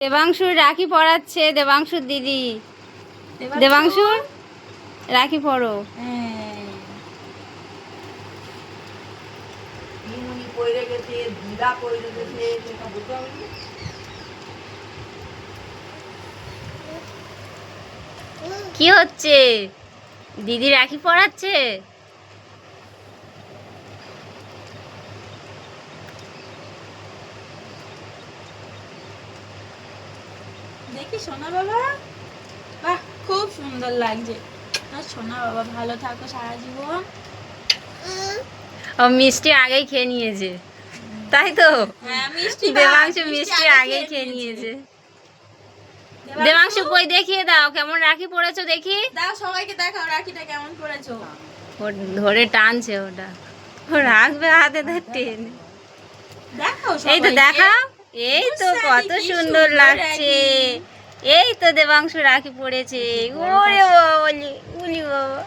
দেবাংশুর রাখি পরাচ্ছে দেবাংশুর দিদি। দেবাংশুর রাখি পরো। কি হচ্ছে? দিদি রাখি পরাচ্ছে। দেখি সোনা বাবা, বাহ খুব সুন্দর লাগছে। সোনা বাবা ভালো থাকো সারা জীবন। ও মিষ্টি আগেই খেয়ে নিয়েছে, তাই তো? হ্যাঁ মিষ্টি, দেবাংশু মিষ্টি আগেই খেয়ে নিয়েছে। দেবাংশু কই দেখিয়ে দাও কেমন রাখি পরেছো দেখি। দাও সবাইকে দেখাও রাখিটা কেমন পরেছো। ও ধরে টানছে, ওটা ও রাখবে হাতে ধরে টেনে। দেখাও এই তো দেখাও, এই তো কত সুন্দর লাগছে। এই তো দেবাংশু রাখি পড়েছে। ওরে বাবা, বলি বলি বাবা।